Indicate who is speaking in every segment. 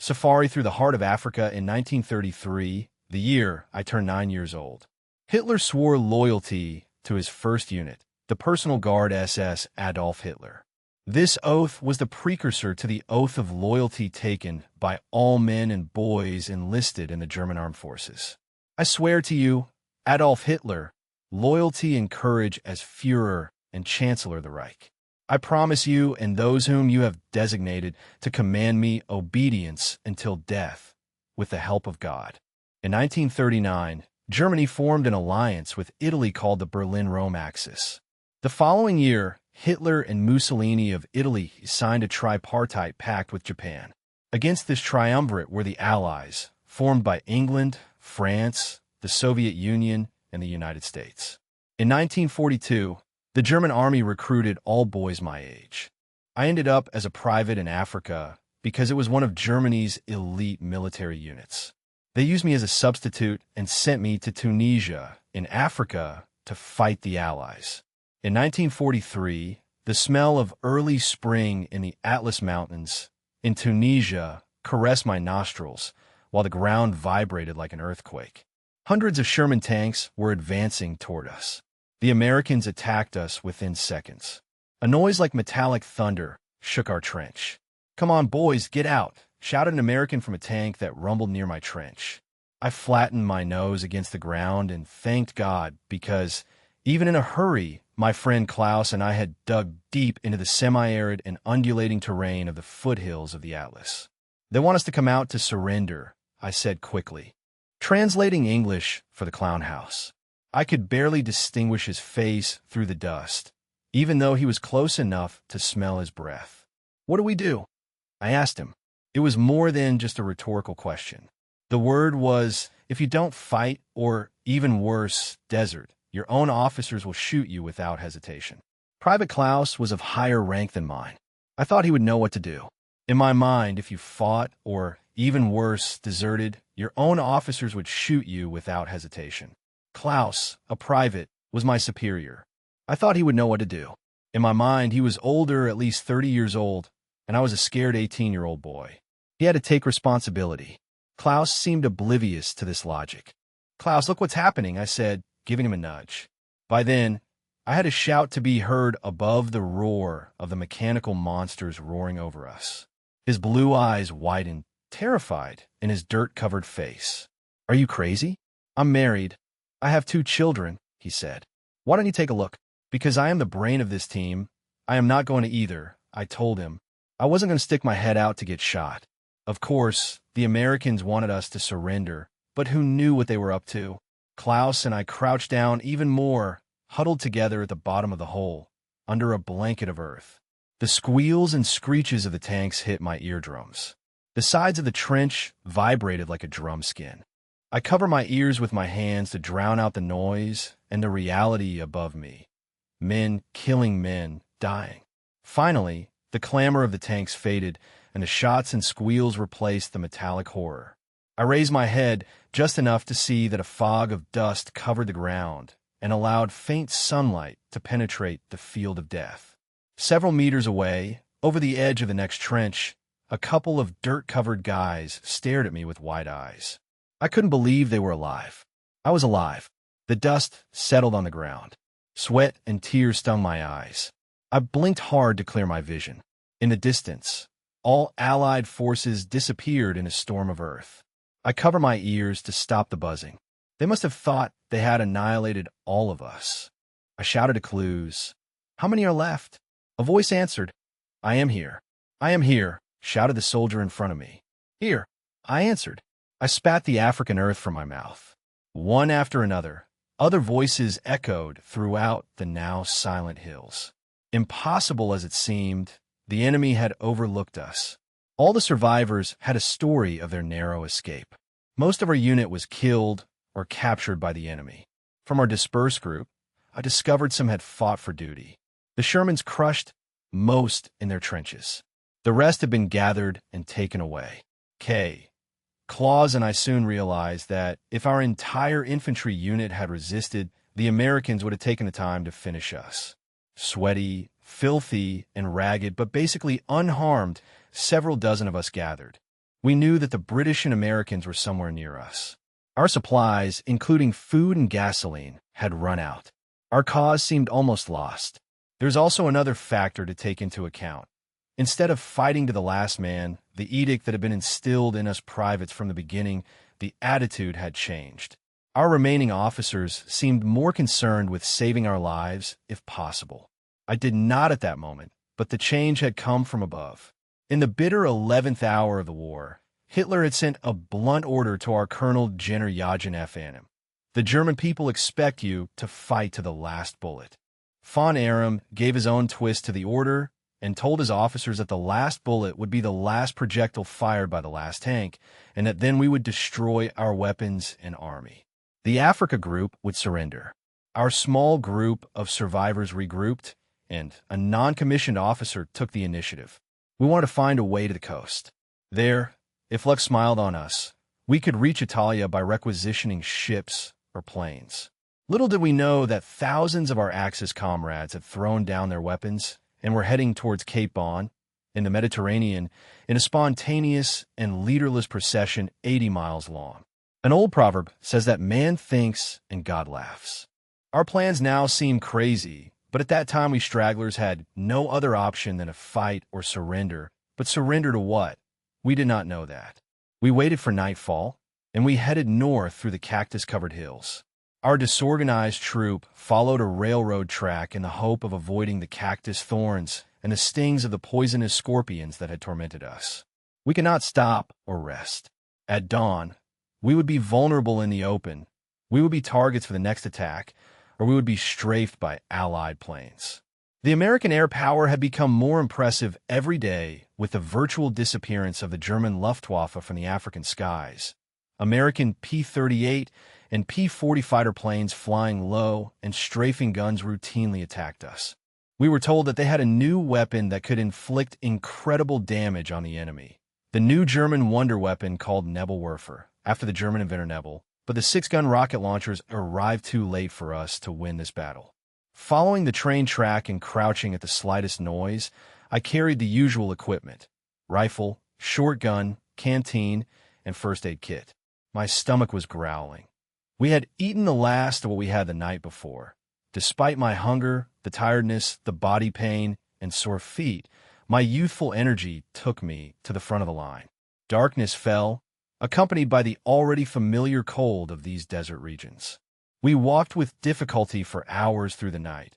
Speaker 1: safari through the heart of Africa in 1933, the year I turned 9 years old. Hitler swore loyalty to his first unit, the Personal Guard SS Adolf Hitler. This oath was the precursor to the oath of loyalty taken by all men and boys enlisted in the German armed forces. I swear to you, Adolf Hitler, loyalty and courage as Führer and Chancellor of the Reich. I promise you and those whom you have designated to command me obedience until death, with the help of God. In 1939, Germany formed an alliance with Italy called the Berlin-Rome Axis. The following year, Hitler and Mussolini of Italy signed a tripartite pact with Japan. Against this triumvirate were the Allies, formed by England, France, the Soviet Union, and the United States. In 1942, the German army recruited all boys my age. I ended up as a private in Africa because it was one of Germany's elite military units. They used me as a substitute and sent me to Tunisia, in Africa, to fight the Allies. In 1943, the smell of early spring in the Atlas Mountains in Tunisia caressed my nostrils, while the ground vibrated like an earthquake. Hundreds of Sherman tanks were advancing toward us. The Americans attacked us within seconds. A noise like metallic thunder shook our trench. "Come on, boys, get out," shouted an American from a tank that rumbled near my trench. I flattened my nose against the ground and thanked God because, even in a hurry, my friend Klaus and I had dug deep into the semi-arid and undulating terrain of the foothills of the Atlas. "They want us to come out to surrender," I said quickly, translating English for the clown house. I could barely distinguish his face through the dust, even though he was close enough to smell his breath. "What do we do?" I asked him. It was more than just a rhetorical question. The word was, if you don't fight, or even worse, desert, your own officers will shoot you without hesitation. Private Klaus was of higher rank than mine. I thought he would know what to do. In my mind, if you fought, or even worse, deserted, your own officers would shoot you without hesitation. Klaus, a private, was my superior. I thought he would know what to do. In my mind, he was older, at least 30 years old, and I was a scared 18-year-old boy. He had to take responsibility. Klaus seemed oblivious to this logic. "Klaus, look what's happening," I said, giving him a nudge. By then, I had a shout to be heard above the roar of the mechanical monsters roaring over us. His blue eyes widened, terrified, in his dirt-covered face. "Are you crazy?" "I'm married. I have 2 children," he said. "Why don't you take a look? Because I am the brain of this team, I am not going to either," I told him. I wasn't going to stick my head out to get shot. Of course, the Americans wanted us to surrender, but who knew what they were up to? Klaus and I crouched down even more, huddled together at the bottom of the hole, under a blanket of earth. The squeals and screeches of the tanks hit my eardrums. The sides of the trench vibrated like a drum skin. I cover my ears with my hands to drown out the noise and the reality above me. Men killing men, dying. Finally, the clamor of the tanks faded, and the shots and squeals replaced the metallic horror. I raised my head just enough to see that a fog of dust covered the ground and allowed faint sunlight to penetrate the field of death. Several meters away, over the edge of the next trench, a couple of dirt-covered guys stared at me with wide eyes. I couldn't believe they were alive. I was alive. The dust settled on the ground. Sweat and tears stung my eyes. I blinked hard to clear my vision. In the distance, all Allied forces disappeared in a storm of earth. I covered my ears to stop the buzzing. They must have thought they had annihilated all of us. I shouted to Clues. "How many are left?" A voice answered. "I am here. I am here," shouted the soldier in front of me. "Here," I answered. I spat the African earth from my mouth. One after another, other voices echoed throughout the now silent hills. Impossible as it seemed, the enemy had overlooked us. All the survivors had a story of their narrow escape. Most of our unit was killed or captured by the enemy. From our dispersed group, I discovered some had fought for duty. The Shermans crushed most in their trenches. The rest had been gathered and taken away. Claus and I soon realized that if our entire infantry unit had resisted, the Americans would have taken the time to finish us. Sweaty, filthy, and ragged, but basically unharmed, several dozen of us gathered. We knew that the British and Americans were somewhere near us. Our supplies, including food and gasoline, had run out. Our cause seemed almost lost. There's also another factor to take into account. Instead of fighting to the last man, the edict that had been instilled in us privates from the beginning, the attitude had changed. Our remaining officers seemed more concerned with saving our lives, if possible. I did not at that moment, but the change had come from above. In the bitter 11th hour of the war, Hitler had sent a blunt order to our Colonel Generaljagen F.N.M. The German people expect you to fight to the last bullet. Von Aram gave his own twist to the order and told his officers that the last bullet would be the last projectile fired by the last tank, and that then we would destroy our weapons and army. The Africa group would surrender. Our small group of survivors regrouped, and a non-commissioned officer took the initiative. We wanted to find a way to the coast. There, if luck smiled on us, we could reach Italia by requisitioning ships or planes. Little did we know that thousands of our Axis comrades had thrown down their weapons and were heading towards Cape Bon, in the Mediterranean, in a spontaneous and leaderless procession 80 miles long. An old proverb says that man thinks and God laughs. Our plans now seem crazy, but at that time we stragglers had no other option than to fight or surrender. But surrender to what? We did not know that. We waited for nightfall, and we headed north through the cactus-covered hills. Our disorganized troop followed a railroad track in the hope of avoiding the cactus thorns and the stings of the poisonous scorpions that had tormented us. We could not stop or rest. At dawn, we would be vulnerable in the open. We would be targets for the next attack, or we would be strafed by Allied planes. The American air power had become more impressive every day with the virtual disappearance of the German Luftwaffe from the African skies. American P-38 and P-40 fighter planes flying low and strafing guns routinely attacked us. We were told that they had a new weapon that could inflict incredible damage on the enemy. The new German wonder weapon called Nebelwerfer, after the German inventor Nebel, but the 6-gun rocket launchers arrived too late for us to win this battle. Following the train track and crouching at the slightest noise, I carried the usual equipment: rifle, shotgun, canteen, and first aid kit. My stomach was growling. We had eaten the last of what we had the night before. Despite my hunger, the tiredness, the body pain, and sore feet, my youthful energy took me to the front of the line. Darkness fell, accompanied by the already familiar cold of these desert regions. We walked with difficulty for hours through the night,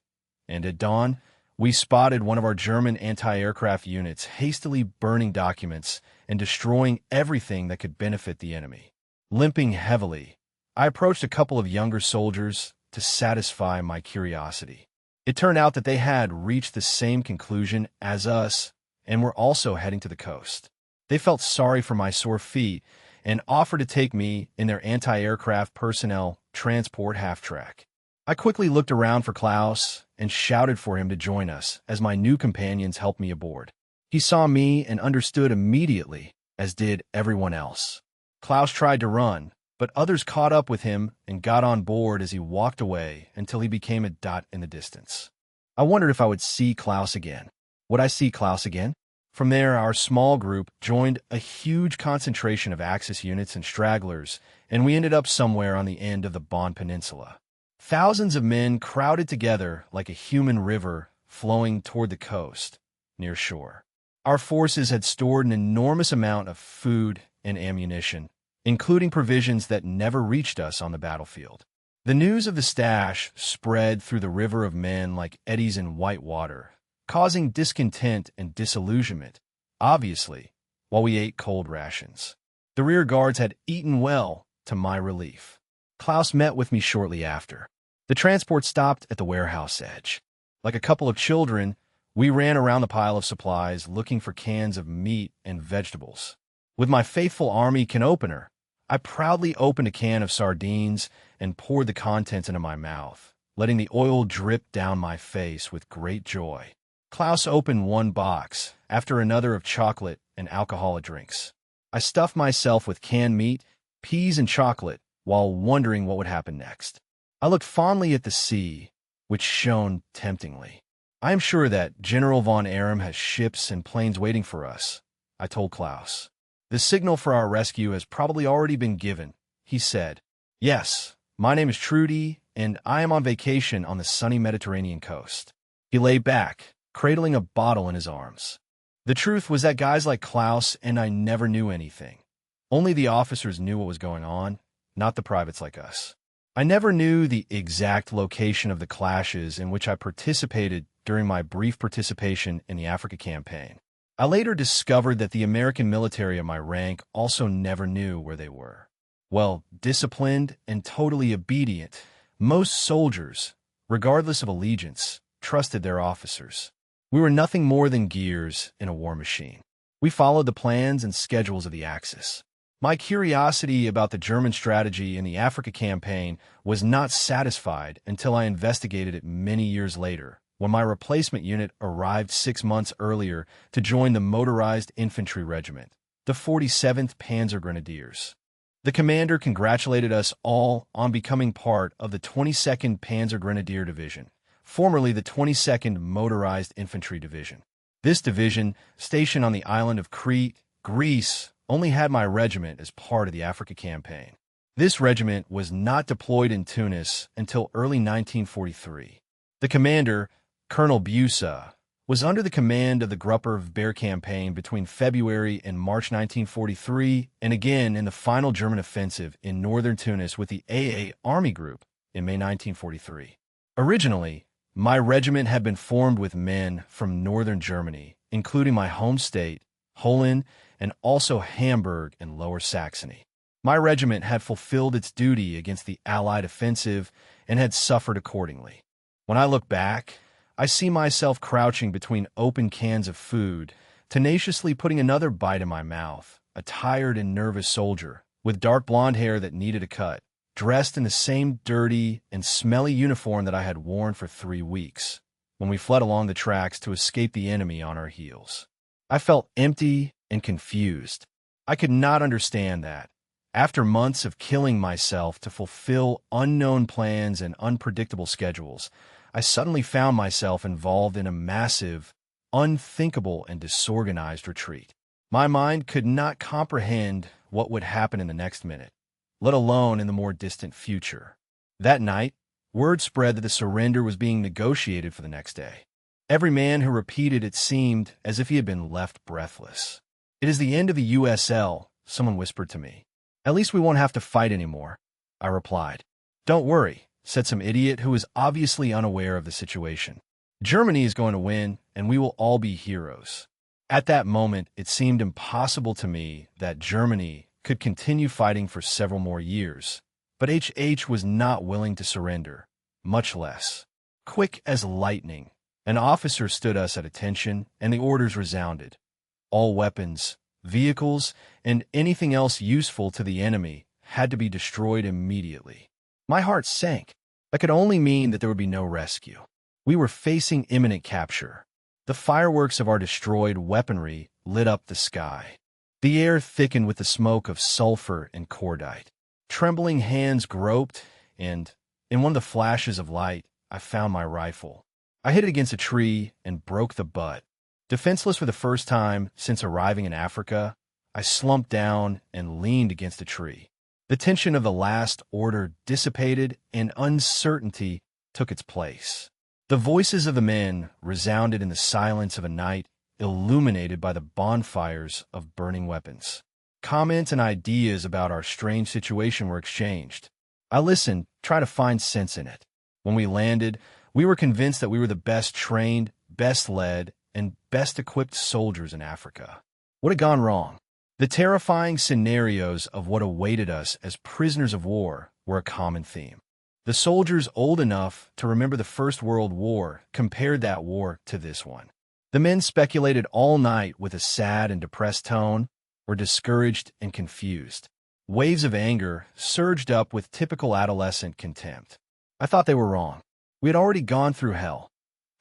Speaker 1: and at dawn, we spotted one of our German anti-aircraft units hastily burning documents and destroying everything that could benefit the enemy. Limping heavily, I approached a couple of younger soldiers to satisfy my curiosity. It turned out that they had reached the same conclusion as us and were also heading to the coast. They felt sorry for my sore feet and offered to take me in their anti-aircraft personnel transport half-track. I quickly looked around for Klaus and shouted for him to join us as my new companions helped me aboard. He saw me and understood immediately, as did everyone else. Klaus tried to run, but others caught up with him and got on board as he walked away until he became a dot in the distance. I wondered if I would see Klaus again. Would I see Klaus again? From there, our small group joined a huge concentration of Axis units and stragglers, and we ended up somewhere on the end of the Bon Peninsula. Thousands of men crowded together like a human river flowing toward the coast, near shore. Our forces had stored an enormous amount of food and ammunition, including provisions that never reached us on the battlefield. The news of the stash spread through the river of men like eddies in white water, causing discontent and disillusionment, obviously, while we ate cold rations. The rear guards had eaten well, to my relief. Klaus met with me shortly after. The transport stopped at the warehouse edge. Like a couple of children, we ran around the pile of supplies looking for cans of meat and vegetables. With my faithful army can opener, I proudly opened a can of sardines and poured the contents into my mouth, letting the oil drip down my face with great joy. Klaus opened one box after another of chocolate and alcoholic drinks. I stuffed myself with canned meat, peas, and chocolate while wondering what would happen next. I looked fondly at the sea, which shone temptingly. I am sure that General von Aram has ships and planes waiting for us, I told Klaus. The signal for our rescue has probably already been given, he said. Yes, my name is Trudy, and I am on vacation on the sunny Mediterranean coast. He lay back, cradling a bottle in his arms. The truth was that guys like Klaus and I never knew anything. Only the officers knew what was going on, not the privates like us. I never knew the exact location of the clashes in which I participated during my brief participation in the Africa campaign. I later discovered that the American military of my rank also never knew where they were. Well, disciplined and totally obedient, most soldiers, regardless of allegiance, trusted their officers. We were nothing more than gears in a war machine. We followed the plans and schedules of the Axis. My curiosity about the German strategy in the Africa campaign was not satisfied until I investigated it many years later, when my replacement unit arrived 6 months earlier to join the Motorized Infantry Regiment, the 47th Panzer Grenadiers. The commander congratulated us all on becoming part of the 22nd Panzer Grenadier Division, formerly the 22nd Motorized Infantry Division. This division, stationed on the island of Crete, Greece, only had my regiment as part of the Africa campaign. This regiment was not deployed in Tunis until early 1943. The commander, Colonel Busa, was under the command of the Grupper Bear campaign between February and March 1943, and again in the final German offensive in northern Tunis with the AA Army Group in May 1943. Originally, my regiment had been formed with men from northern Germany, including my home state, Holland, and also Hamburg and Lower Saxony. My regiment had fulfilled its duty against the Allied offensive and had suffered accordingly. When I look back, I see myself crouching between open cans of food, tenaciously putting another bite in my mouth, a tired and nervous soldier, with dark blonde hair that needed a cut, dressed in the same dirty and smelly uniform that I had worn for 3 weeks, when we fled along the tracks to escape the enemy on our heels. I felt empty and confused. I could not understand that. After months of killing myself to fulfill unknown plans and unpredictable schedules, I suddenly found myself involved in a massive, unthinkable, and disorganized retreat. My mind could not comprehend what would happen in the next minute, let alone in the more distant future. That night, word spread that the surrender was being negotiated for the next day. Every man who repeated it seemed as if he had been left breathless. "It is the end of the USL," someone whispered to me. "At least we won't have to fight anymore," I replied. "Don't worry," said some idiot who was obviously unaware of the situation. "Germany is going to win, and we will all be heroes." At that moment, it seemed impossible to me that Germany could continue fighting for several more years. But HH was not willing to surrender, much less. Quick as lightning, an officer stood us at attention, and the orders resounded. All weapons, vehicles, and anything else useful to the enemy had to be destroyed immediately. My heart sank. That could only mean that there would be no rescue. We were facing imminent capture. The fireworks of our destroyed weaponry lit up the sky. The air thickened with the smoke of sulfur and cordite. Trembling hands groped, and, in one of the flashes of light, I found my rifle. I hit it against a tree and broke the butt. Defenseless for the first time since arriving in Africa, I slumped down and leaned against a tree. The tension of the last order dissipated and uncertainty took its place. The voices of the men resounded in the silence of a night illuminated by the bonfires of burning weapons. Comments and ideas about our strange situation were exchanged. I listened, trying to find sense in it. When we landed, we were convinced that we were the best trained, best led, and best equipped soldiers in Africa. What had gone wrong? The terrifying scenarios of what awaited us as prisoners of war were a common theme. The soldiers old enough to remember the First World War compared that war to this one. The men speculated all night with a sad and depressed tone, were discouraged and confused. Waves of anger surged up with typical adolescent contempt. I thought they were wrong. We had already gone through hell.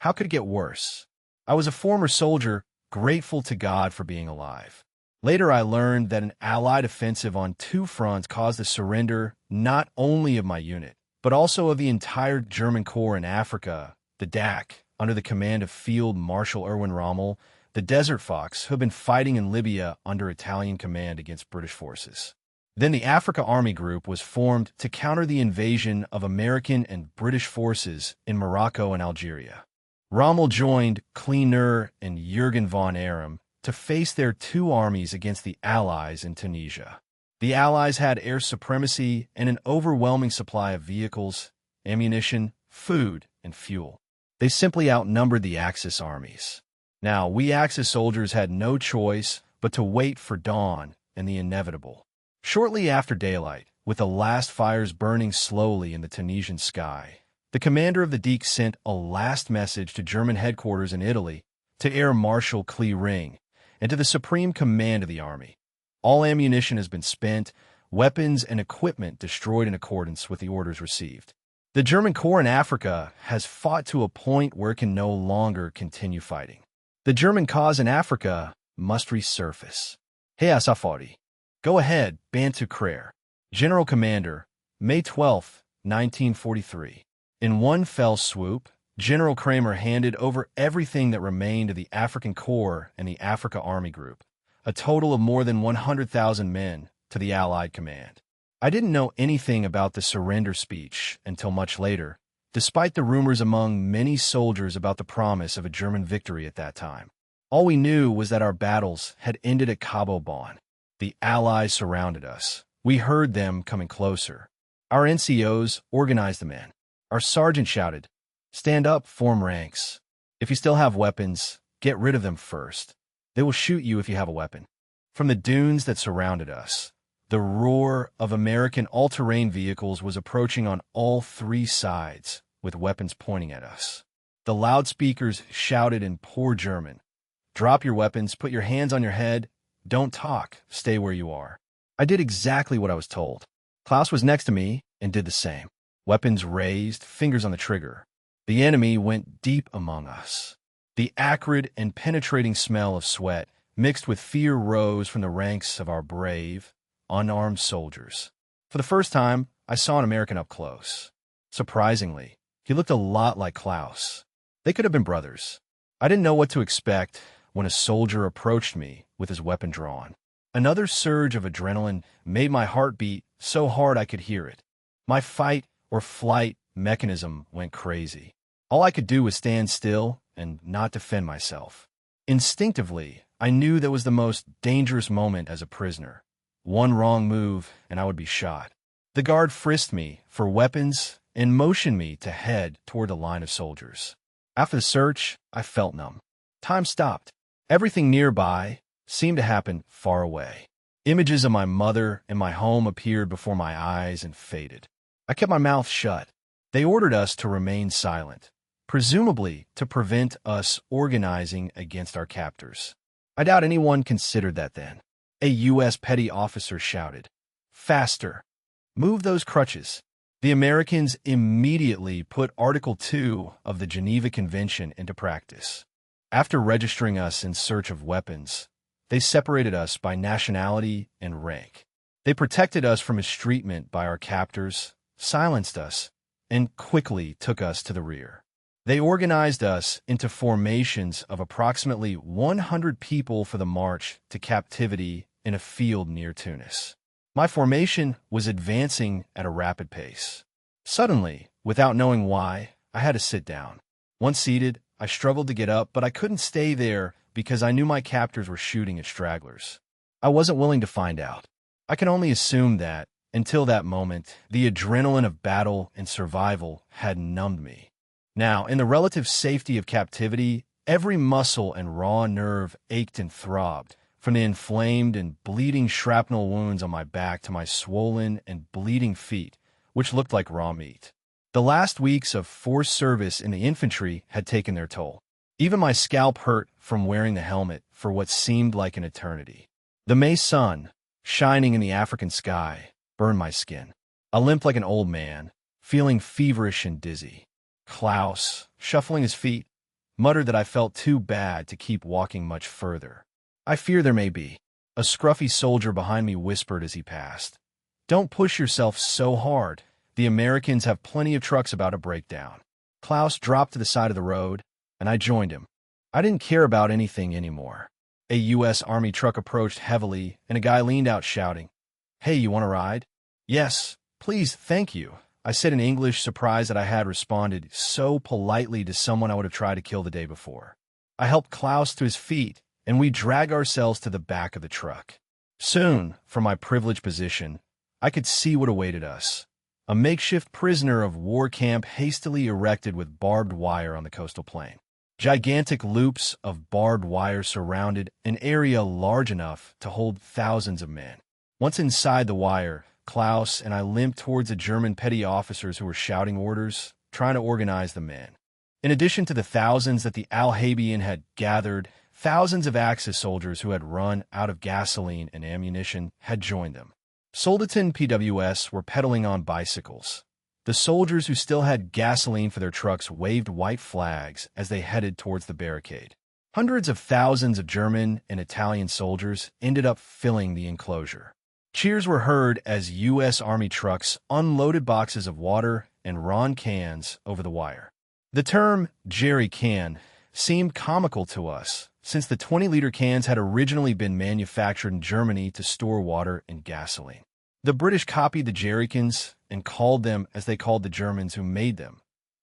Speaker 1: How could it get worse? I was a former soldier, grateful to God for being alive. Later I learned that an Allied offensive on 2 fronts caused the surrender not only of my unit, but also of the entire German Corps in Africa, the DAK, under the command of Field Marshal Erwin Rommel, the Desert Fox, who had been fighting in Libya under Italian command against British forces. Then the Africa Army Group was formed to counter the invasion of American and British forces in Morocco and Algeria. Rommel joined Kleiner and Jürgen von Aram to face their two armies against the Allies in Tunisia. The Allies had air supremacy and an overwhelming supply of vehicles, ammunition, food, and fuel. They simply outnumbered the Axis armies. Now, we Axis soldiers had no choice but to wait for dawn and the inevitable. Shortly after daylight, with the last fires burning slowly in the Tunisian sky, the commander of the Deke sent a last message to German headquarters in Italy, to Air Marshal Klee Ring, and to the Supreme Command of the Army. All ammunition has been spent, weapons and equipment destroyed in accordance with the orders received. The German Corps in Africa has fought to a point where it can no longer continue fighting. The German cause in Africa must resurface. Hey Asafari. Go ahead, Bantu Krer. General Commander, May 12, 1943. In one fell swoop, General Kramer handed over everything that remained of the African Corps and the Africa Army Group, a total of more than 100,000 men, to the Allied command. I didn't know anything about the surrender speech until much later, despite the rumors among many soldiers about the promise of a German victory at that time. All we knew was that our battles had ended at Cabo Bon. The Allies surrounded us. We heard them coming closer. Our NCOs organized the men. Our sergeant shouted, "Stand up, form ranks. If you still have weapons, get rid of them first. They will shoot you if you have a weapon." From the dunes that surrounded us, the roar of American all-terrain vehicles was approaching on all three sides, with weapons pointing at us. The loudspeakers shouted in poor German, "Drop your weapons, put your hands on your head, don't talk, stay where you are." I did exactly what I was told. Klaus was next to me and did the same. Weapons raised, fingers on the trigger. The enemy went deep among us. The acrid and penetrating smell of sweat mixed with fear rose from the ranks of our brave, unarmed soldiers. For the first time, I saw an American up close. Surprisingly, he looked a lot like Klaus. They could have been brothers. I didn't know what to expect when a soldier approached me with his weapon drawn. Another surge of adrenaline made my heart beat so hard I could hear it. My fight or flight mechanism went crazy. All I could do was stand still and not defend myself. Instinctively, I knew that was the most dangerous moment as a prisoner. One wrong move and I would be shot. The guard frisked me for weapons and motioned me to head toward the line of soldiers. After the search, I felt numb. Time stopped. Everything nearby seemed to happen far away. Images of my mother and my home appeared before my eyes and faded. I kept my mouth shut. They ordered us to remain silent, presumably to prevent us organizing against our captors. I doubt anyone considered that then. A U.S. petty officer shouted, "Faster! Move those crutches!" The Americans immediately put Article 2 of the Geneva Convention into practice. After registering us in search of weapons, they separated us by nationality and rank. They protected us from mistreatment by our captors, silenced us, and quickly took us to the rear. They organized us into formations of approximately 100 people for the march to captivity in a field near Tunis. My formation was advancing at a rapid pace. Suddenly, without knowing why, I had to sit down. Once seated, I struggled to get up, but I couldn't stay there because I knew my captors were shooting at stragglers. I wasn't willing to find out. I can only assume that, until that moment, the adrenaline of battle and survival had numbed me. Now, in the relative safety of captivity, every muscle and raw nerve ached and throbbed, from the inflamed and bleeding shrapnel wounds on my back to my swollen and bleeding feet, which looked like raw meat. The last weeks of forced service in the infantry had taken their toll. Even my scalp hurt from wearing the helmet for what seemed like an eternity. The May sun, shining in the African sky, burned my skin. I limped like an old man, feeling feverish and dizzy. Klaus, shuffling his feet, muttered that I felt too bad to keep walking much further. "I fear there may be," a scruffy soldier behind me whispered as he passed. "Don't push yourself so hard. The Americans have plenty of trucks about to break down." Klaus dropped to the side of the road, and I joined him. I didn't care about anything anymore. A U.S. Army truck approached heavily, and a guy leaned out shouting, "Hey, you want a ride?" "Yes, please, thank you," I said in English, surprised that I had responded so politely to someone I would have tried to kill the day before. I helped Klaus to his feet, and we dragged ourselves to the back of the truck. Soon, from my privileged position, I could see what awaited us. A makeshift prisoner of war camp hastily erected with barbed wire on the coastal plain. Gigantic loops of barbed wire surrounded an area large enough to hold thousands of men. Once inside the wire, Klaus and I limped towards the German petty officers who were shouting orders, trying to organize the men. In addition to the thousands that the Al-Habian had gathered, thousands of Axis soldiers who had run out of gasoline and ammunition had joined them. Soldaten PWS were pedaling on bicycles. The soldiers who still had gasoline for their trucks waved white flags as they headed towards the barricade. Hundreds of thousands of German and Italian soldiers ended up filling the enclosure. Cheers were heard as U.S. Army trucks unloaded boxes of water and Ron cans over the wire. The term jerry can seemed comical to us, since the 20-liter cans had originally been manufactured in Germany to store water and gasoline. The British copied the jerrycans and called them, as they called the Germans who made them,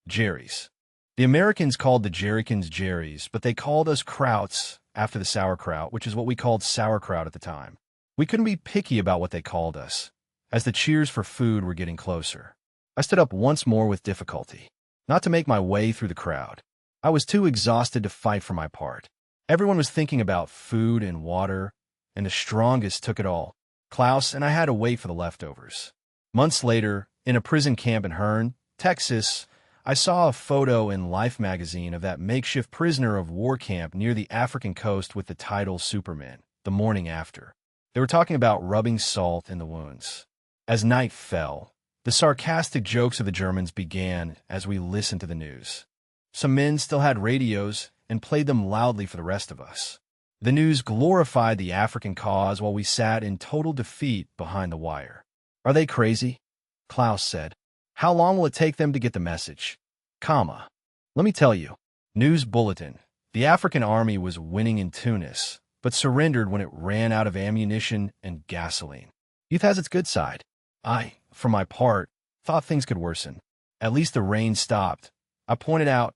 Speaker 1: jerrys. The Americans called the jerrycans jerrys, but they called us krauts after the sauerkraut, which is what we called sauerkraut at the time. We couldn't be picky about what they called us, as the cheers for food were getting closer. I stood up once more with difficulty, not to make my way through the crowd. I was too exhausted to fight for my part. Everyone was thinking about food and water, and the strongest took it all. Klaus and I had to wait for the leftovers. Months later, in a prison camp in Hearne, Texas, I saw a photo in Life magazine of that makeshift prisoner of war camp near the African coast with the title Superman, the morning after. They were talking about rubbing salt in the wounds. As night fell, the sarcastic jokes of the Germans began as we listened to the news. Some men still had radios and played them loudly for the rest of us. The news glorified the African cause while we sat in total defeat behind the wire. "Are they crazy?" Klaus said. "How long will it take them to get the message?" Comma. "Let me tell you. News bulletin. The African army was winning in Tunis, but surrendered when it ran out of ammunition and gasoline. Youth has its good side. I, for my part, thought things could worsen. At least the rain stopped," I pointed out,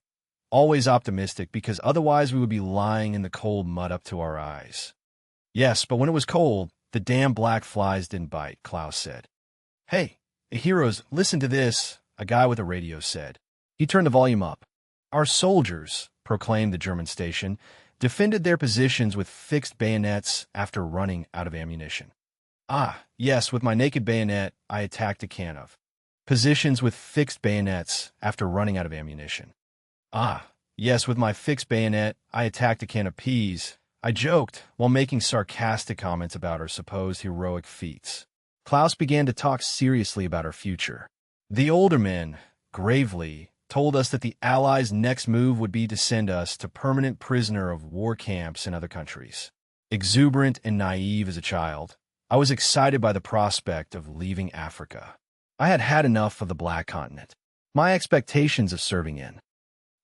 Speaker 1: always optimistic, because otherwise we would be lying in the cold mud up to our eyes. "Yes, but when it was cold, the damn black flies didn't bite," Klaus said. "Hey, heroes, listen to this," a guy with a radio said. He turned the volume up. "Our soldiers," proclaimed the German station, "defended their positions with fixed bayonets after running out of ammunition." "Ah, yes, with my naked bayonet, I attacked a can of positions with fixed bayonets after running out of ammunition." "Ah, yes, with my fixed bayonet, I attacked a can of peas," I joked while making sarcastic comments about our supposed heroic feats. Klaus began to talk seriously about our future. The older men, gravely, told us that the Allies' next move would be to send us to permanent prisoner of war camps in other countries. Exuberant and naive as a child, I was excited by the prospect of leaving Africa. I had had enough of the Black Continent. My expectations of serving in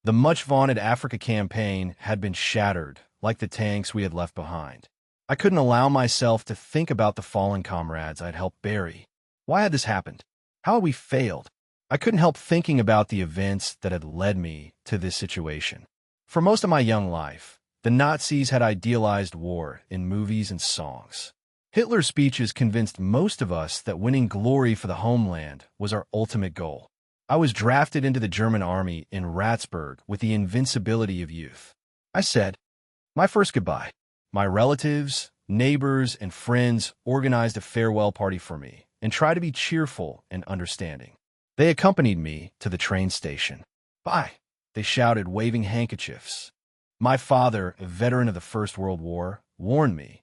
Speaker 1: the much-vaunted Africa campaign had been shattered, like the tanks we had left behind. I couldn't allow myself to think about the fallen comrades I'd helped bury. Why had this happened? How had we failed? I couldn't help thinking about the events that had led me to this situation. For most of my young life, the Nazis had idealized war in movies and songs. Hitler's speeches convinced most of us that winning glory for the homeland was our ultimate goal. I was drafted into the German army in Ratsburg with the invincibility of youth. I said my first goodbye. My relatives, neighbors, and friends organized a farewell party for me and tried to be cheerful and understanding. They accompanied me to the train station. "Bye," they shouted, waving handkerchiefs. My father, a veteran of the First World War, warned me,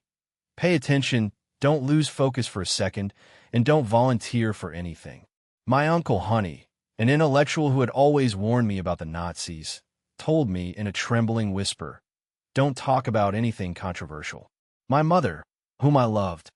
Speaker 1: "Pay attention, don't lose focus for a second, and don't volunteer for anything." My uncle Honey, an intellectual who had always warned me about the Nazis, told me in a trembling whisper, "Don't talk about anything controversial." My mother, whom I loved,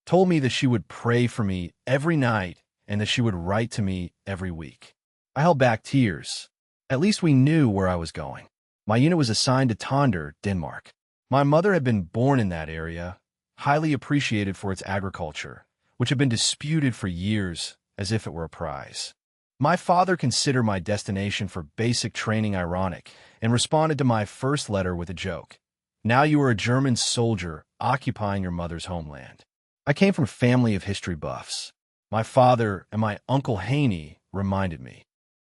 Speaker 1: told me that she would pray for me every night and that she would write to me every week. I held back tears. At least we knew where I was going. My unit was assigned to Tonder, Denmark. My mother had been born in that area, highly appreciated for its agriculture, which had been disputed for years as if it were a prize. My father considered my destination for basic training ironic and responded to my first letter with a joke. Now you are a German soldier occupying your mother's homeland. I came from a family of history buffs. My father and my Uncle Haney reminded me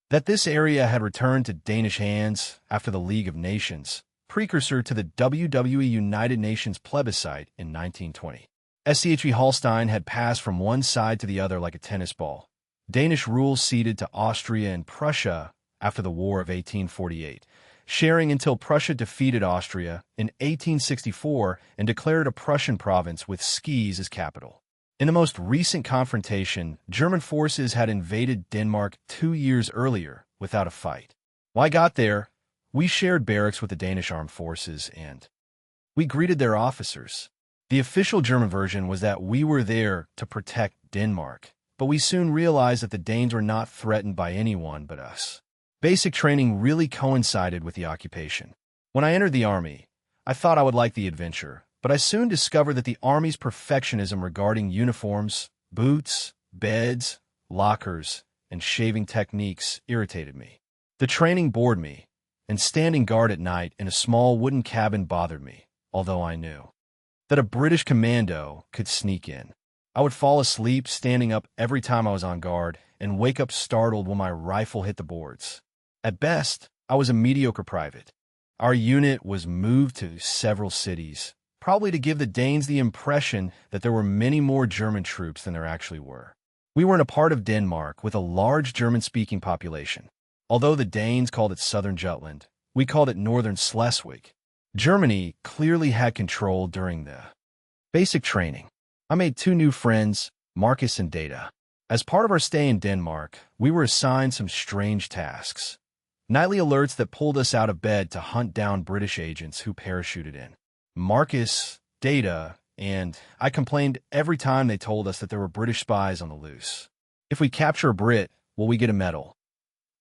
Speaker 1: that this area had returned to Danish hands after the League of Nations, precursor to the WW2 United Nations plebiscite in 1920. Schleswig-Holstein had passed from one side to the other like a tennis ball. Danish rule ceded to Austria and Prussia after the War of 1848, sharing until Prussia defeated Austria in 1864 and declared a Prussian province with Skies as capital. In the most recent confrontation, German forces had invaded Denmark 2 years earlier without a fight. When I got there, we shared barracks with the Danish armed forces and we greeted their officers. The official German version was that we were there to protect Denmark, but we soon realized that the Danes were not threatened by anyone but us. Basic training really coincided with the occupation. When I entered the army, I thought I would like the adventure, but I soon discovered that the Army's perfectionism regarding uniforms, boots, beds, lockers, and shaving techniques irritated me. The training bored me, and standing guard at night in a small wooden cabin bothered me, although I knew that a British commando could sneak in. I would fall asleep standing up every time I was on guard and wake up startled when my rifle hit the boards. At best, I was a mediocre private. Our unit was moved to several cities, probably to give the Danes the impression that there were many more German troops than there actually were. We were in a part of Denmark with a large German-speaking population. Although the Danes called it Southern Jutland, we called it Northern Schleswig. Germany clearly had control during the basic training. I made 2 new friends, Marcus and Data. As part of our stay in Denmark, we were assigned some strange tasks. Nightly alerts that pulled us out of bed to hunt down British agents who parachuted in. Marcus, Data, and I complained every time they told us that there were British spies on the loose. If we capture a Brit, will we get a medal?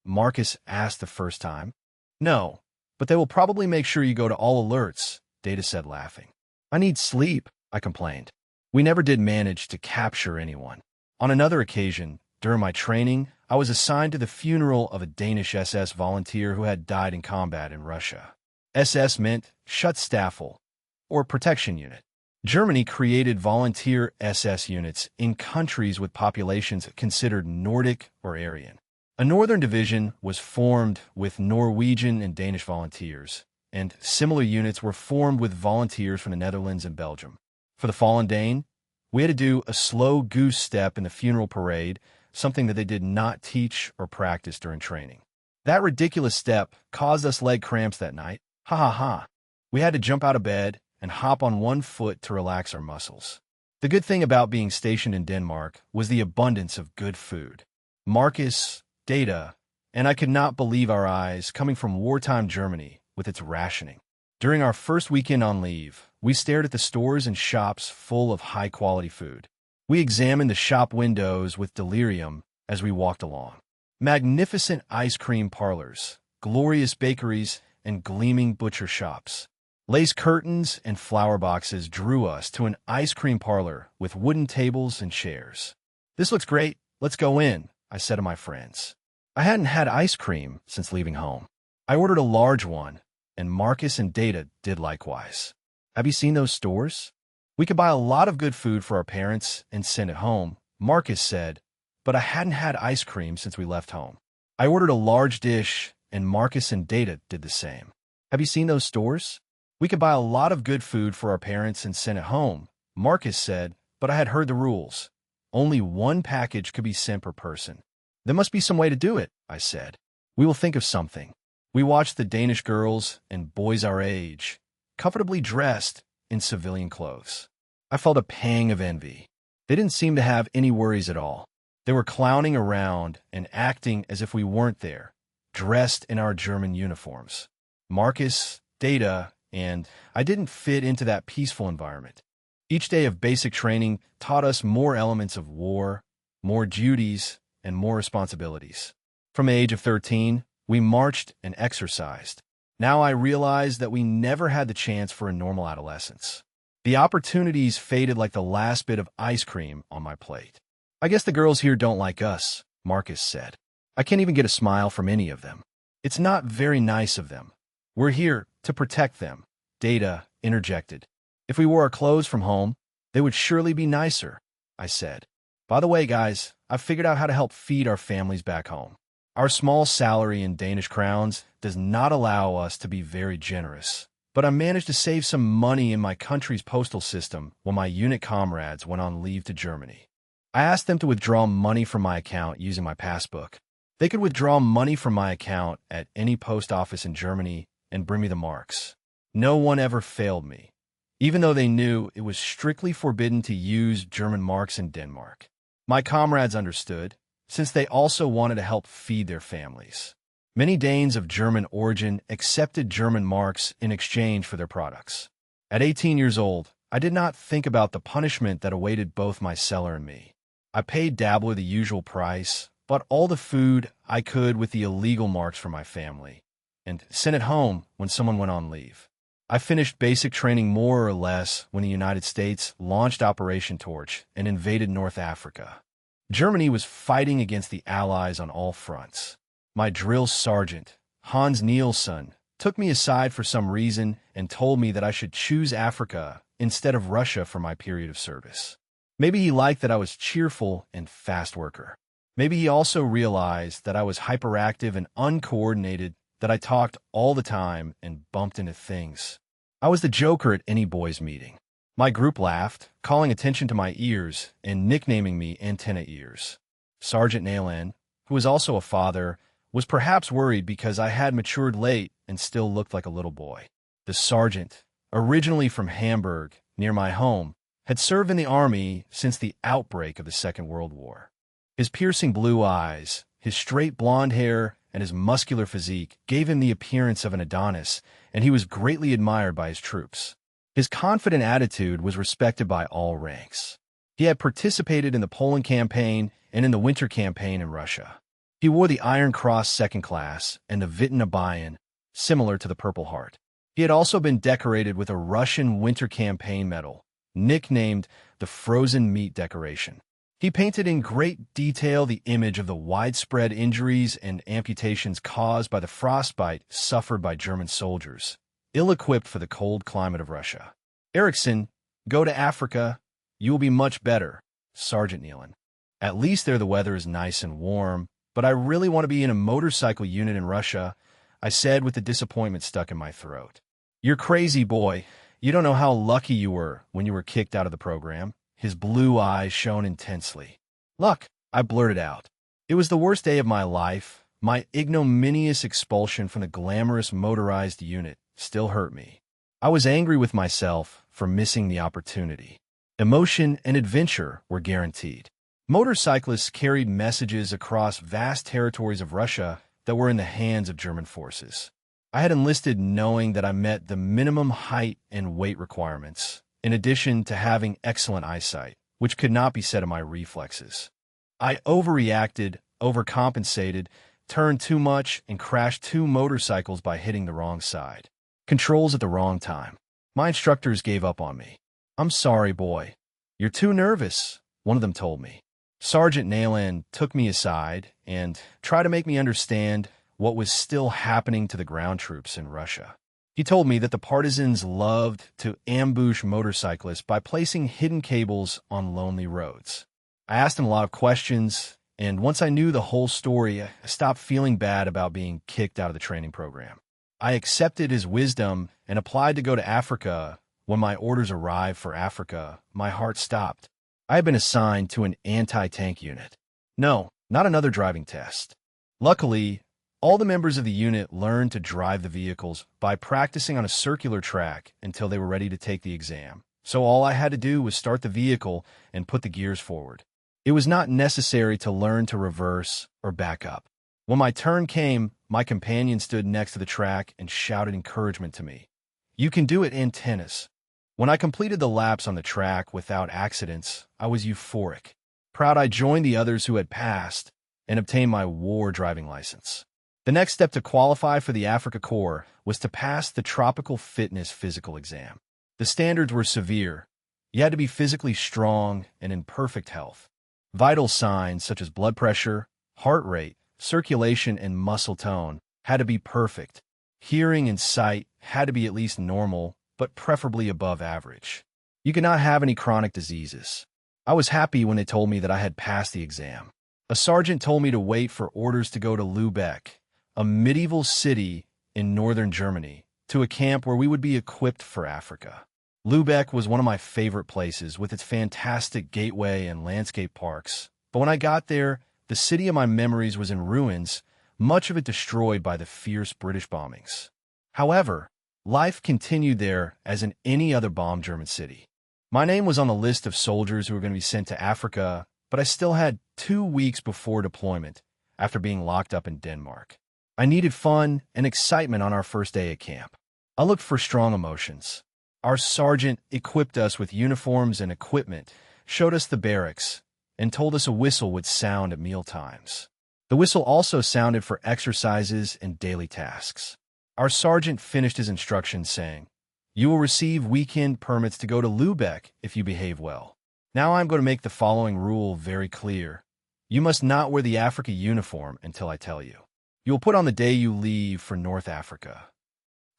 Speaker 1: Marcus asked the first time. No, but they will probably make sure you go to all alerts, Data said laughing. I need sleep, I complained. We never did manage to capture anyone. On another occasion, during my training, I was assigned to the funeral of a Danish SS volunteer who had died in combat in Russia. SS meant Schutzstaffel, or protection unit. Germany created volunteer SS units in countries with populations considered Nordic or Aryan. A northern division was formed with Norwegian and Danish volunteers, and similar units were formed with volunteers from the Netherlands and Belgium. For the fallen Dane, we had to do a slow goose step in the funeral parade, something that they did not teach or practice during training. That ridiculous step caused us leg cramps that night. Ha ha ha. We had to jump out of bed and hop on one foot to relax our muscles. The good thing about being stationed in Denmark was the abundance of good food. Marcus, Data, and I could not believe our eyes coming from wartime Germany with its rationing. During our first weekend on leave, we stared at the stores and shops full of high-quality food. We examined the shop windows with delirium as we walked along. Magnificent ice cream parlors, glorious bakeries, and gleaming butcher shops. Lace curtains and flower boxes drew us to an ice cream parlor with wooden tables and chairs. This looks great. Let's go in, I said to my friends. I hadn't had ice cream since leaving home. I ordered a large one, and Marcus and Data did likewise. Have you seen those stores? We could buy a lot of good food for our parents and send it home, Marcus said, but I hadn't had ice cream since we left home. I ordered a large dish, and Marcus and Data did the same. Have you seen those stores? We could buy a lot of good food for our parents and send it home, Marcus said, but I had heard the rules. Only one package could be sent per person. There must be some way to do it, I said. We will think of something. We watched the Danish girls and boys our age, comfortably dressed in civilian clothes. I felt a pang of envy. They didn't seem to have any worries at all. They were clowning around and acting as if we weren't there, dressed in our German uniforms. Marcus, Data, and I didn't fit into that peaceful environment. Each day of basic training taught us more elements of war, more duties, and more responsibilities. From the age of 13, we marched and exercised. Now I realize that we never had the chance for a normal adolescence. The opportunities faded like the last bit of ice cream on my plate. I guess the girls here don't like us, Marcus said. I can't even get a smile from any of them. It's not very nice of them. We're here to protect them, Data interjected. If we wore our clothes from home, they would surely be nicer, I said. By the way, guys, I've figured out how to help feed our families back home. Our small salary in Danish crowns does not allow us to be very generous, but I managed to save some money in my country's postal system when my unit comrades went on leave to Germany. I asked them to withdraw money from my account using my passbook. They could withdraw money from my account at any post office in Germany and bring me the marks. No one ever failed me, even though they knew it was strictly forbidden to use German marks in Denmark. My comrades understood, since they also wanted to help feed their families. Many Danes of German origin accepted German marks in exchange for their products. At 18 years old, I did not think about the punishment that awaited both my seller and me. I paid Dabbler the usual price, bought all the food I could with the illegal marks for my family, and sent it home when someone went on leave. I finished basic training more or less when the United States launched Operation Torch and invaded North Africa. Germany was fighting against the Allies on all fronts. My drill sergeant, Hans Nielsen, took me aside for some reason and told me that I should choose Africa instead of Russia for my period of service. Maybe he liked that I was cheerful and fast worker. Maybe he also realized that I was hyperactive and uncoordinated, that I talked all the time and bumped into things. I was the joker at any boys' meeting. My group laughed, calling attention to my ears and nicknaming me Antenna Ears. Sergeant Nayland, who was also a father, was perhaps worried because I had matured late and still looked like a little boy. The sergeant, originally from Hamburg, near my home, had served in the army since the outbreak of the Second World War. His piercing blue eyes, his straight blonde hair, and his muscular physique gave him the appearance of an Adonis, and he was greatly admired by his troops. His confident attitude was respected by all ranks. He had participated in the Poland campaign and in the Winter campaign in Russia. He wore the Iron Cross Second Class and the Vitna Bayan, similar to the Purple Heart. He had also been decorated with a Russian Winter campaign medal, nicknamed the Frozen Meat Decoration. He painted in great detail the image of the widespread injuries and amputations caused by the frostbite suffered by German soldiers, ill-equipped for the cold climate of Russia. Erickson, go to Africa. You will be much better, Sergeant Nealon. At least there the weather is nice and warm, but I really want to be in a motorcycle unit in Russia, I said with the disappointment stuck in my throat. You're crazy, boy. You don't know how lucky you were when you were kicked out of the program. His blue eyes shone intensely. Luck, I blurted out. It was the worst day of my life. My ignominious expulsion from the glamorous motorized unit still hurt me. I was angry with myself for missing the opportunity. Emotion and adventure were guaranteed. Motorcyclists carried messages across vast territories of Russia that were in the hands of German forces. I had enlisted knowing that I met the minimum height and weight requirements, in addition to having excellent eyesight, which could not be said of my reflexes. I overreacted, overcompensated, turned too much, and crashed 2 motorcycles by hitting the wrong side. Controls at the wrong time. My instructors gave up on me. I'm sorry, boy. You're too nervous, one of them told me. Sergeant Nayland took me aside and tried to make me understand what was still happening to the ground troops in Russia. He told me that the partisans loved to ambush motorcyclists by placing hidden cables on lonely roads. I asked him a lot of questions, and once I knew the whole story, I stopped feeling bad about being kicked out of the training program. I accepted his wisdom and applied to go to Africa. When my orders arrived for Africa, my heart stopped. I had been assigned to an anti-tank unit. No, not another driving test. Luckily, all the members of the unit learned to drive the vehicles by practicing on a circular track until they were ready to take the exam. So all I had to do was start the vehicle and put the gears forward. It was not necessary to learn to reverse or back up. When my turn came, my companion stood next to the track and shouted encouragement to me. You can do it, Antennas. When I completed the laps on the track without accidents, I was euphoric. Proud I joined the others who had passed and obtained my war driving license. The next step to qualify for the Africa Corps was to pass the Tropical Fitness Physical Exam. The standards were severe. You had to be physically strong and in perfect health. Vital signs such as blood pressure, heart rate, circulation, and muscle tone had to be perfect. Hearing and sight had to be at least normal, but preferably above average. You could not have any chronic diseases. I was happy when they told me that I had passed the exam. A sergeant told me to wait for orders to go to Lübeck, a medieval city in northern Germany, to a camp where we would be equipped for Africa. Lübeck was one of my favorite places with its fantastic gateway and landscape parks, but when I got there, the city of my memories was in ruins, much of it destroyed by the fierce British bombings. However, life continued there as in any other bombed German city. My name was on the list of soldiers who were going to be sent to Africa, but I still had 2 weeks before deployment after being locked up in Denmark. I needed fun and excitement on our first day at camp. I looked for strong emotions. Our sergeant equipped us with uniforms and equipment, showed us the barracks, and told us a whistle would sound at meal times. The whistle also sounded for exercises and daily tasks. Our sergeant finished his instructions saying, "You will receive weekend permits to go to Lübeck if you behave well." Now I'm going to make the following rule very clear. You must not wear the Africa uniform until I tell you. You will put on the day you leave for North Africa.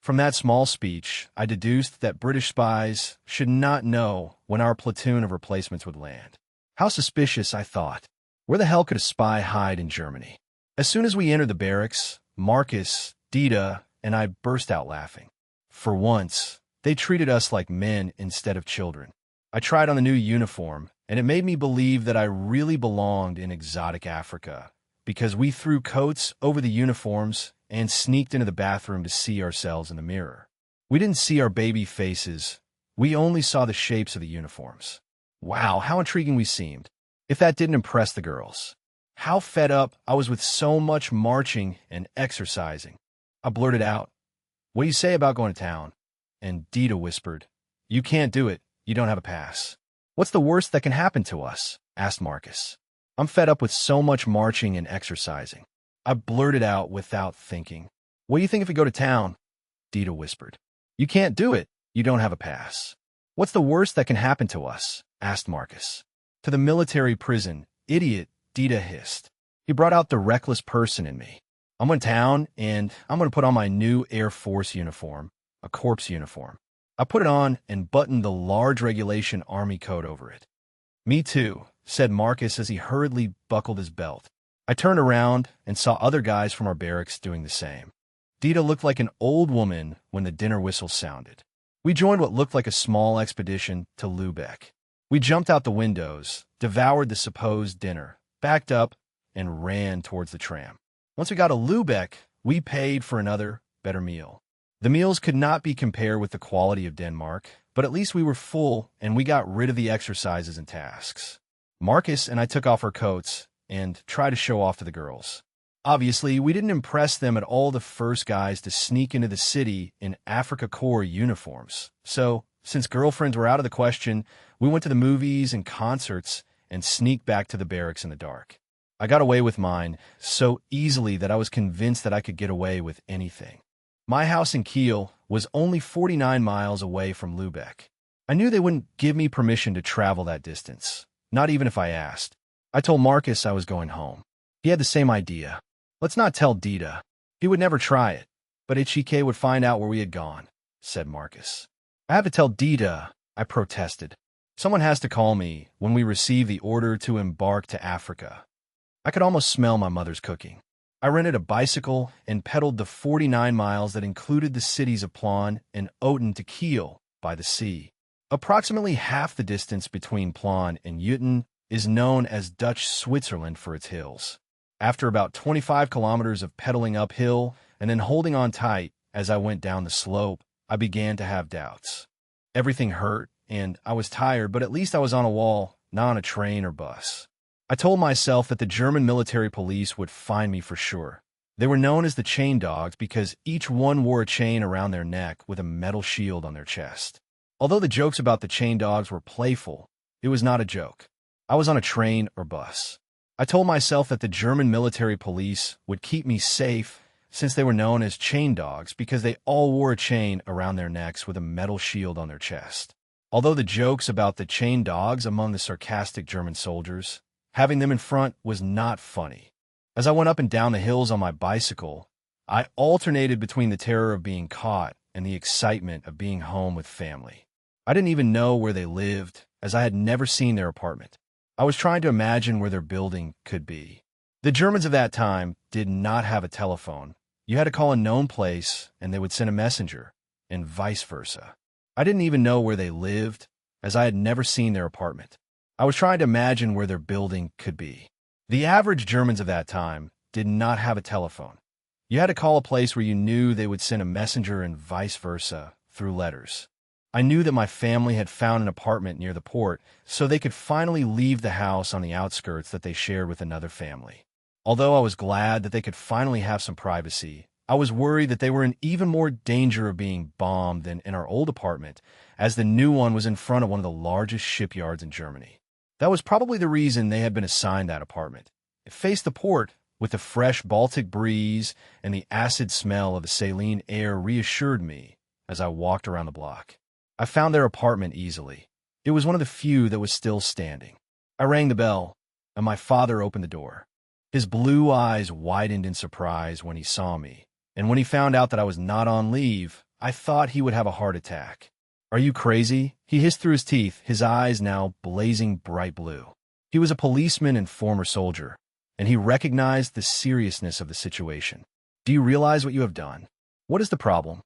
Speaker 1: From that small speech, I deduced that British spies should not know when our platoon of replacements would land. How suspicious, I thought. Where the hell could a spy hide in Germany? As soon as we entered the barracks, Marcus, Dita, and I burst out laughing. For once, they treated us like men instead of children. I tried on the new uniform, and it made me believe that I really belonged in exotic Africa, because we threw coats over the uniforms and sneaked into the bathroom to see ourselves in the mirror. We didn't see our baby faces. We only saw the shapes of the uniforms. Wow, how intriguing we seemed. If that didn't impress the girls. How fed up I was with so much marching and exercising. I blurted out, "What do you say about going to town?" And Dita whispered, "You can't do it. You don't have a pass." "What's the worst that can happen to us?" asked Marcus. I'm fed up with so much marching and exercising. I blurted out without thinking, "What do you think if we go to town?" Dita whispered, "You can't do it. You don't have a pass." "What's the worst that can happen to us?" asked Marcus. "To the military prison, idiot," Dita hissed. He brought out the reckless person in me. I'm in town, and I'm going to put on my new Air Force uniform, a corpse uniform. I put it on and buttoned the large regulation Army coat over it. "Me too," said Marcus as he hurriedly buckled his belt. I turned around and saw other guys from our barracks doing the same. Dita looked like an old woman when the dinner whistle sounded. We joined what looked like a small expedition to Lübeck. We jumped out the windows, devoured the supposed dinner, backed up, and ran towards the tram. Once we got to Lübeck, we paid for another, better meal. The meals could not be compared with the quality of Denmark, but at least we were full and we got rid of the exercises and tasks. Marcus and I took off our coats and tried to show off to the girls. Obviously, we didn't impress them at all, the first guys to sneak into the city in Africa Corps uniforms. So, since girlfriends were out of the question, we went to the movies and concerts and sneaked back to the barracks in the dark. I got away with mine so easily that I was convinced that I could get away with anything. My house in Kiel was only 49 miles away from Lübeck. I knew they wouldn't give me permission to travel that distance, not even if I asked. I told Marcus I was going home. He had the same idea. "Let's not tell Dita. He would never try it, but HEK would find out where we had gone," said Marcus. "I have to tell Dita," I protested. "Someone has to call me when we receive the order to embark to Africa." I could almost smell my mother's cooking. I rented a bicycle and pedaled the 49 miles that included the cities of Plan and Oten to Kiel by the sea. Approximately half the distance between Plan and Uten is known as Dutch Switzerland for its hills. After about 25 kilometers of pedaling uphill and then holding on tight as I went down the slope, I began to have doubts. Everything hurt, and I was tired, but at least I was on a wall, not on a train or bus. I told myself that the German military police would find me for sure. They were known as the chain dogs because each one wore a chain around their neck with a metal shield on their chest. Although the jokes about the chain dogs were playful, it was not a joke. I was on a train or bus. I told myself that the German military police would keep me safe since they were known as chain dogs because they all wore a chain around their necks with a metal shield on their chest. Although the jokes about the chain dogs among the sarcastic German soldiers, having them in front was not funny. As I went up and down the hills on my bicycle, I alternated between the terror of being caught and the excitement of being home with family. I didn't even know where they lived, as I had never seen their apartment. I was trying to imagine where their building could be. The Germans of that time did not have a telephone. You had to call a known place, and they would send a messenger, and vice versa. I didn't even know where they lived, as I had never seen their apartment. I was trying to imagine where their building could be. The average Germans of that time did not have a telephone. You had to call a place where you knew they would send a messenger and vice versa through letters. I knew that my family had found an apartment near the port, so they could finally leave the house on the outskirts that they shared with another family. Although I was glad that they could finally have some privacy, I was worried that they were in even more danger of being bombed than in our old apartment, as the new one was in front of one of the largest shipyards in Germany. That was probably the reason they had been assigned that apartment. It faced the port, with the fresh Baltic breeze and the acid smell of the saline air reassured me as I walked around the block. I found their apartment easily. It was one of the few that was still standing. I rang the bell, and my father opened the door. His blue eyes widened in surprise when he saw me, and when he found out that I was not on leave, I thought he would have a heart attack. "Are you crazy?" He hissed through his teeth, his eyes now blazing bright blue. He was a policeman and former soldier, and he recognized the seriousness of the situation. "Do you realize what you have done? What is the problem?"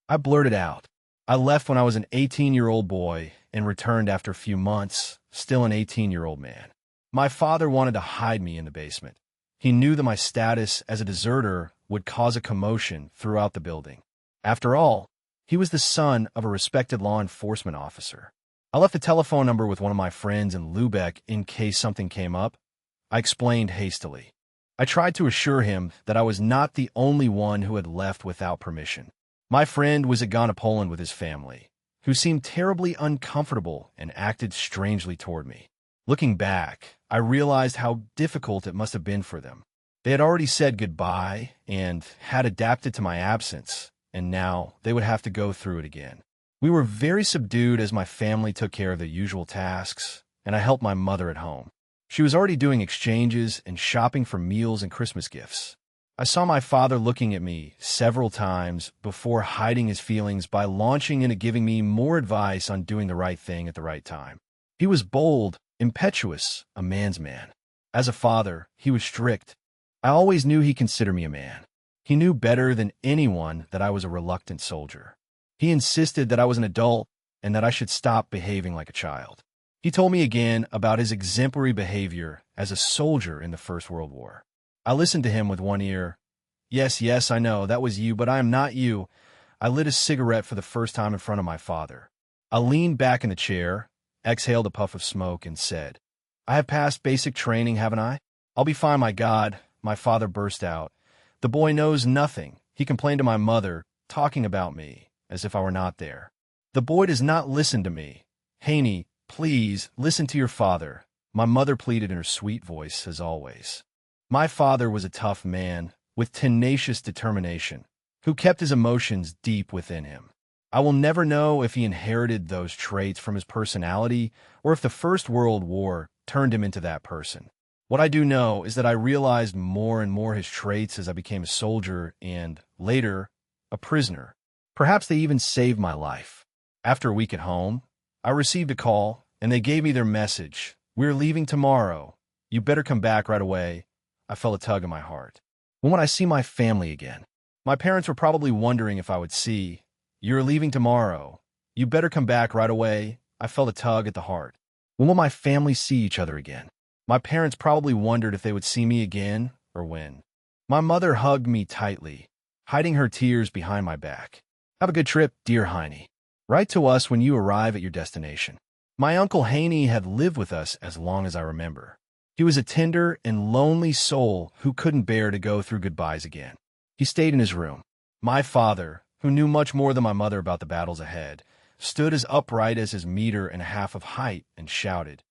Speaker 1: I blurted out. "I left when I was an 18-year-old boy and returned after a few months, still an 18-year-old man. My father wanted to hide me in the basement. He knew that my status as a deserter would cause a commotion throughout the building. After all, he was the son of a respected law enforcement officer. I left the telephone number with one of my friends in Lübeck in case something came up," I explained hastily. I tried to assure him that I was not the only one who had left without permission. My friend was gone to Poland with his family, who seemed terribly uncomfortable and acted strangely toward me. Looking back, I realized how difficult it must have been for them. They had already said goodbye and had adapted to my absence, and now they would have to go through it again. We were very subdued as my family took care of their usual tasks, and I helped my mother at home. She was already doing exchanges and shopping for meals and Christmas gifts. I saw my father looking at me several times before hiding his feelings by launching into giving me more advice on doing the right thing at the right time. He was bold, impetuous, a man's man. As a father, he was strict. I always knew he considered me a man. He knew better than anyone that I was a reluctant soldier. He insisted that I was an adult and that I should stop behaving like a child. He told me again about his exemplary behavior as a soldier in the First World War. I listened to him with one ear. Yes, I know, that was you, but I am not you." I lit a cigarette for the first time in front of my father. I leaned back in the chair, exhaled a puff of smoke, and said, "I have passed basic training, haven't I? I'll be fine, my God," my father burst out. "The boy knows nothing. He complained to my mother, talking about me, as if I were not there. The boy does not listen to me. Haney, please, listen to your father," my mother pleaded in her sweet voice, as always. My father was a tough man, with tenacious determination, who kept his emotions deep within him. I will never know if he inherited those traits from his personality or if the First World War turned him into that person. What I do know is that I realized more and more his traits as I became a soldier and, later, a prisoner. Perhaps they even saved my life. After a week at home, I received a call, and they gave me their message. "We're leaving tomorrow. You better come back right away." I felt a tug in my heart. When would I see my family again? My parents were probably wondering if I would see. "You're leaving tomorrow. You better come back right away." I felt a tug at the heart. When will my family see each other again? My parents probably wondered if they would see me again or when. My mother hugged me tightly, hiding her tears behind my back. "Have a good trip, dear Heine. Write to us when you arrive at your destination." My Uncle Haney had lived with us as long as I remember. He was a tender and lonely soul who couldn't bear to go through goodbyes again. He stayed in his room. My father, who knew much more than my mother about the battles ahead, stood as upright as his meter and a half of height and shouted,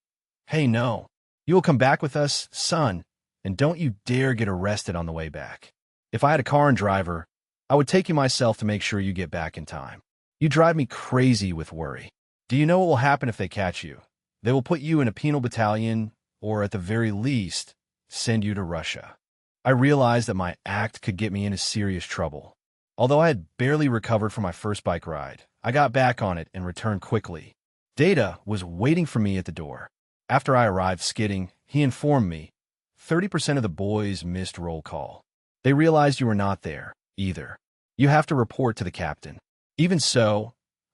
Speaker 1: "Hey, no, you will come back with us, son, and don't you dare get arrested on the way back." If I had a car and driver, I would take you myself to make sure you get back in time. You drive me crazy with worry. Do you know what will happen if they catch you? They will put you in a penal battalion, or at the very least, send you to Russia. I realized that my act could get me into serious trouble. Although I had barely recovered from my first bike ride, I got back on it and returned quickly. Data was waiting for me at the door. After I arrived skidding, he informed me 30% of the boys missed roll call. They realized you were not there, either. You have to report to the captain. Even so,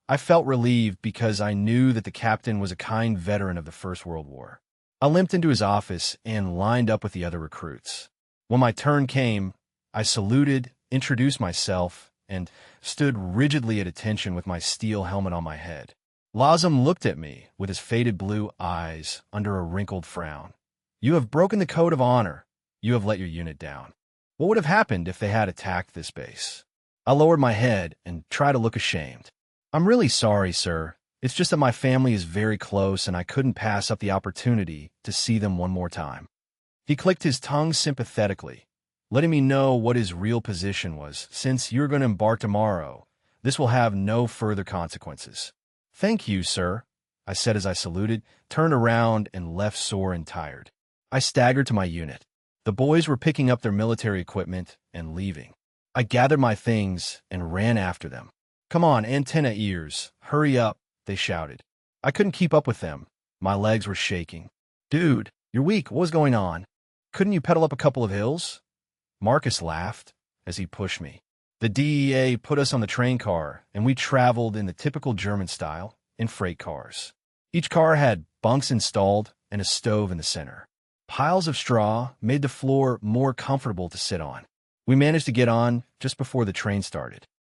Speaker 1: I felt relieved because I knew that the captain was a kind veteran of the First World War. I limped into his office and lined up with the other recruits. When my turn came, I saluted, introduced myself, and stood rigidly at attention with my steel helmet on my head. Lazem looked at me with his faded blue eyes under a wrinkled frown. You have broken the code of honor. You have let your unit down. What would have happened if they had attacked this base? I lowered my head and tried to look ashamed. I'm really sorry, sir. It's just that my family is very close and I couldn't pass up the opportunity to see them one more time. He clicked his tongue sympathetically, letting me know what his real position was. Since you're going to embark tomorrow, this will have no further consequences. Thank you, sir, I said as I saluted, turned around, and left sore and tired. I staggered to my unit. The boys were picking up their military equipment and leaving. I gathered my things and ran after them. Come on, antenna ears, hurry up, they shouted. I couldn't keep up with them. My legs were shaking. Dude, you're weak. What was going on? Couldn't you pedal up a couple of hills? Marcus laughed as he pushed me. The DEA put us on the train car, and we traveled in the typical German style, in freight cars. Each car had bunks installed and a stove in the center. Piles of straw made the floor more comfortable to sit on. We managed to get on just before the train started.